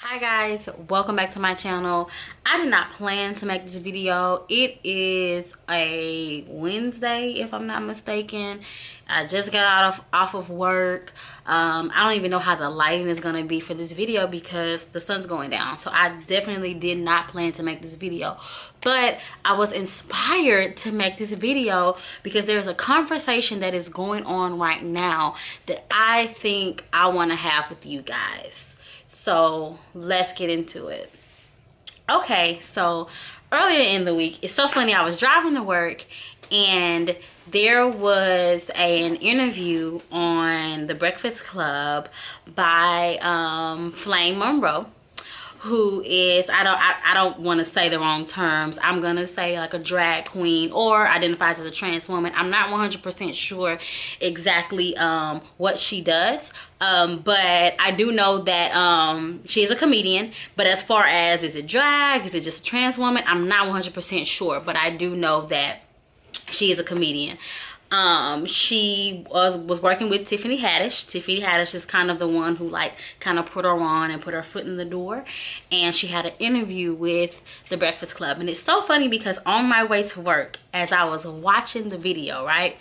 Hi guys, welcome back to my channel. I did not plan to make this video. It is a Wednesday if I'm not mistaken. I just got off of work. I don't even know how the lighting is gonna be for this video because the sun's going down, so I definitely did not plan to make this video, but I was inspired to make this video because there's a conversation that is going on right now that I think I want to have with you guys. So let's get into it. Okay, so earlier in the week, it's so funny, I was driving to work and there was an interview on the Breakfast Club by Flame Monroe, who is, I don't want to say the wrong terms. I'm gonna say like a drag queen or identifies as a trans woman. I'm not 100% sure exactly what she does, but I do know that she is a comedian. But as far as, is it drag, is it just a trans woman, I'm not 100% sure, but I do know that she is a comedian. She was working with Tiffany Haddish. Tiffany Haddish is kind of the one who like kind of put her on and put her foot in the door, and she had an interview with the Breakfast Club. And it's so funny because on my way to work, as I was watching the video, right,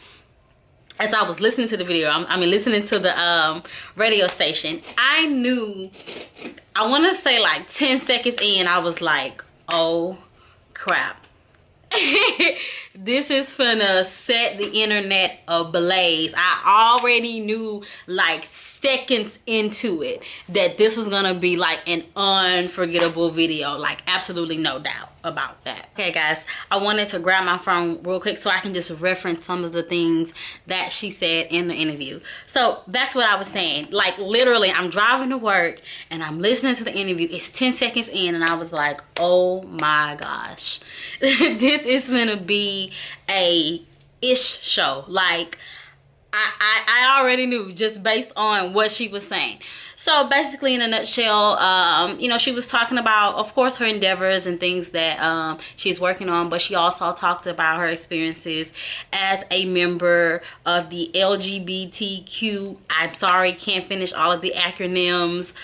as I was listening to the video, I mean listening to the radio station, I knew, I want to say like 10 seconds in, I was like, oh crap. This is finna set the internet ablaze. I already knew like seconds into it that this was gonna be like an unforgettable video, like absolutely no doubt about that. Okay guys, I wanted to grab my phone real quick so I can just reference some of the things that she said in the interview. So that's what I was saying, like literally I'm driving to work and I'm listening to the interview. It's 10 seconds in and I was like, oh my gosh, this is gonna be a ish show. Like I already knew just based on what she was saying. So basically in a nutshell, you know, she was talking about, of course, her endeavors and things that she's working on, but she also talked about her experiences as a member of the LGBTQ, I'm sorry, can't finish all of the acronyms,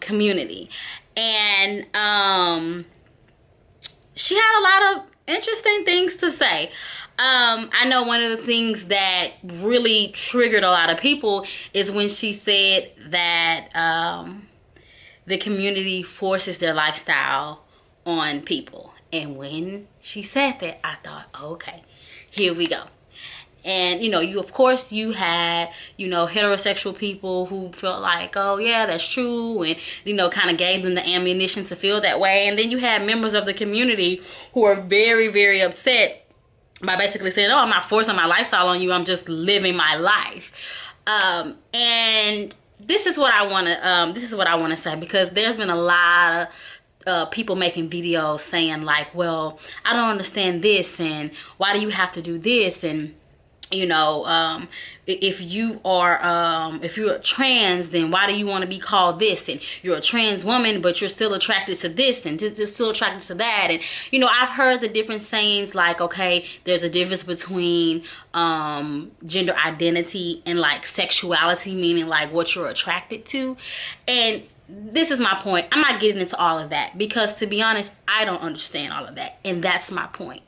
community. And she had a lot of interesting things to say. I know one of the things that really triggered a lot of people is when she said that the community forces their lifestyle on people. And when she said that, I thought, okay, here we go. And you know, of course you had, you know, heterosexual people who felt like, oh yeah, that's true, and you know, kind of gave them the ammunition to feel that way. And then you had members of the community who are very, very upset by basically saying, oh, I'm not forcing my lifestyle on you, I'm just living my life. And this is what I want to say, because there's been a lot of people making videos saying like, well, I don't understand this, and why do you have to do this, and you know, if you're trans, then why do you want to be called this, and you're a trans woman but you're still attracted to this and just still attracted to that. And you know, I've heard the different sayings like, okay, there's a difference between gender identity and like sexuality, meaning like what you're attracted to. And this is my point. I'm not getting into all of that because, to be honest, I don't understand all of that, and that's my point.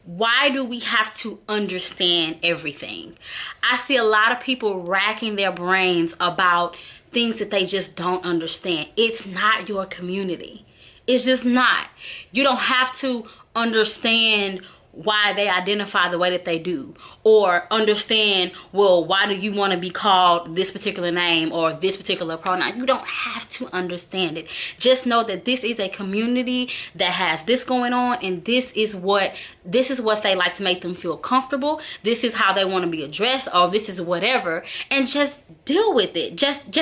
Why do we have to understand everything? I see a lot of people racking their brains about things that they just don't understand. It's not your community. It's just not. You don't have to understand why they identify the way that they do, or understand, well, why do you want to be called this particular name or this particular pronoun. You don't have to understand it. Just know that this is a community that has this going on, and this is what they like to make them feel comfortable. This is how they want to be addressed, or this is whatever, and just deal with it. Just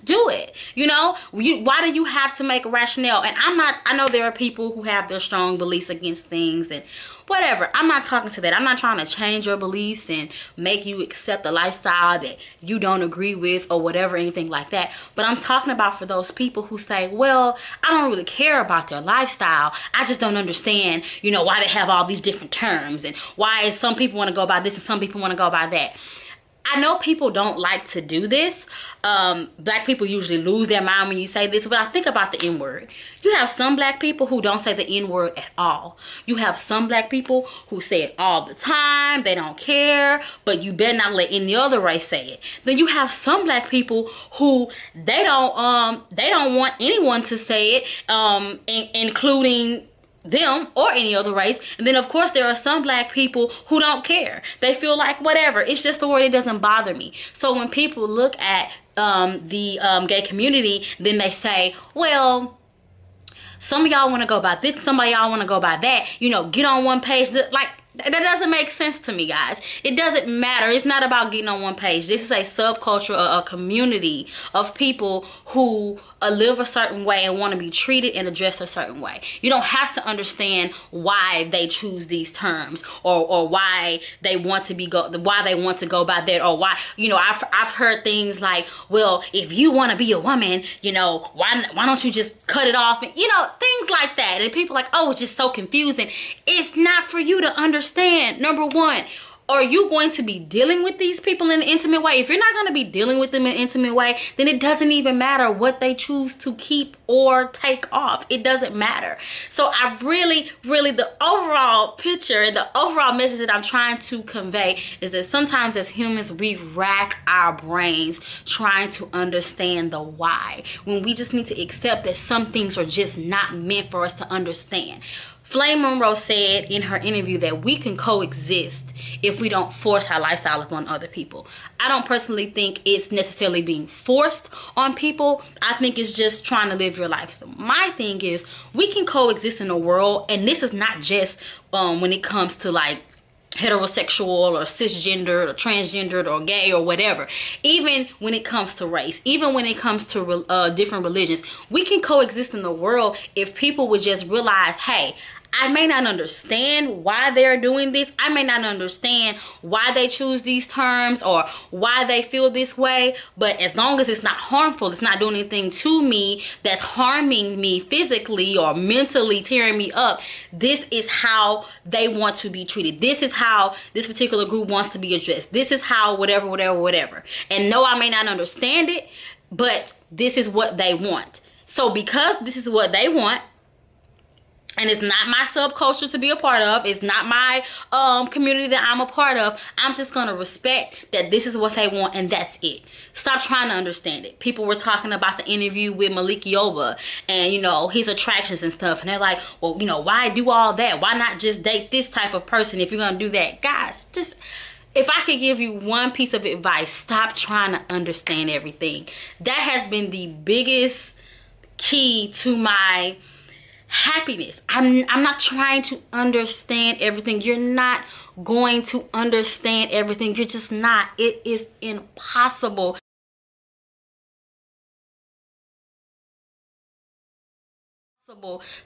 do it. You know, why do you have to make a rationale? And I know there are people who have their strong beliefs against things and whatever. I'm not talking to that. I'm not trying to change your beliefs and make you accept a lifestyle that you don't agree with or whatever, anything like that. But I'm talking about for those people who say, well, I don't really care about their lifestyle. I just don't understand, you know, why they have all these different terms and why some people want to go by this and some people want to go by that. I know people don't like to do this. Black people usually lose their mind when you say this, but I think about the N-word. You have some black people who don't say the N-word at all. You have some black people who say it all the time. They don't care, but you better not let any other race say it. Then you have some black people who they don't want anyone to say it, including them or any other race. And then of course there are some black people who don't care. They feel like whatever, it's just the word, it doesn't bother me. So when people look at the gay community, then they say, well, some of y'all want to go by this, some of y'all want to go by that, you know, get on one page. Like, that doesn't make sense to me, guys. It doesn't matter. It's not about getting on one page. This is a subculture, a community of people who live a certain way and want to be treated and addressed a certain way. You don't have to understand why they choose these terms, or why they want to go by that, or why, you know, I've heard things like, well, if you want to be a woman, you know, why don't you just cut it off, and, you know, things like that. And people are like, oh, it's just so confusing. It's not for you to understand. Number one, are you going to be dealing with these people in an intimate way? If you're not going to be dealing with them in an intimate way, then it doesn't even matter what they choose to keep or take off. It doesn't matter. So I really, the overall picture, the overall message that I'm trying to convey is that sometimes as humans, we rack our brains trying to understand the why, when we just need to accept that some things are just not meant for us to understand. Flame Monroe said in her interview that we can coexist if we don't force our lifestyle upon other people. I don't personally think it's necessarily being forced on people. I think it's just trying to live your life. So my thing is, we can coexist in a world, and this is not just when it comes to like heterosexual or cisgendered or transgendered or gay or whatever. Even when it comes to race, even when it comes to different religions, we can coexist in the world if people would just realize, hey, I may not understand why they're doing this. I may not understand why they choose these terms or why they feel this way. But as long as it's not harmful, it's not doing anything to me that's harming me physically or mentally tearing me up, this is how they want to be treated. This is how this particular group wants to be addressed. This is how whatever. And no, I may not understand it, but this is what they want. So because this is what they want, and it's not my subculture to be a part of, it's not my community that I'm a part of, I'm just gonna respect that this is what they want, and that's it. Stop trying to understand it. People were talking about the interview with Malik Yoba and, you know, his attractions and stuff, and they're like, well, you know, why do all that? Why not just date this type of person if you're gonna do that? Guys, just, if I could give you one piece of advice, stop trying to understand everything. That has been the biggest key to my happiness. I'm not trying to understand everything. You're not going to understand everything. You're just not. It is impossible.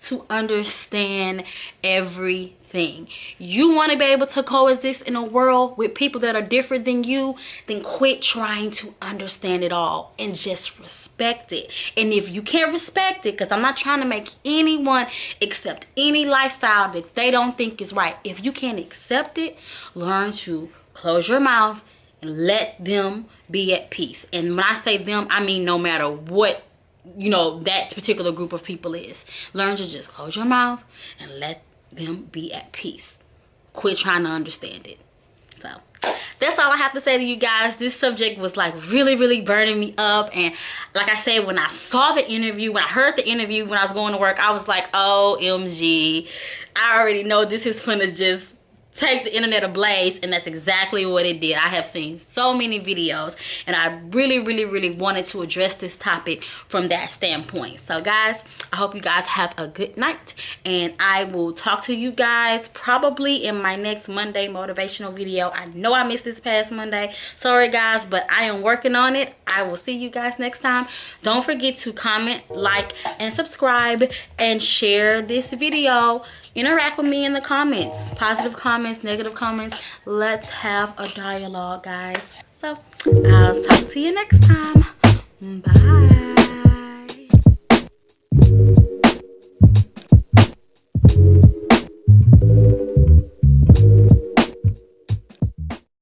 To understand everything. You want to be able to coexist in a world with people that are different than you, then quit trying to understand it all and just respect it. And if you can't respect it, because I'm not trying to make anyone accept any lifestyle that they don't think is right, if you can't accept it, learn to close your mouth and let them be at peace. And when I say them, I mean no matter what, you know, that particular group of people is. Learn to just close your mouth and let them be at peace. Quit trying to understand it. So that's all I have to say to you guys. This subject was like really burning me up, and like I said, when I saw the interview, when I heard the interview when I was going to work, I was like, OMG, I already know this is gonna just take the internet ablaze, and that's exactly what it did. I have seen so many videos, and I really wanted to address this topic from that standpoint. So guys, I hope you guys have a good night, and I will talk to you guys probably in my next Monday motivational video. I know I missed this past Monday, sorry guys, but I am working on it. I will see you guys next time. Don't forget to comment, like, and subscribe, and share this video. Interact with me in the comments. Positive comments, negative comments. Let's have a dialogue, guys. So I'll talk to you next time. Bye.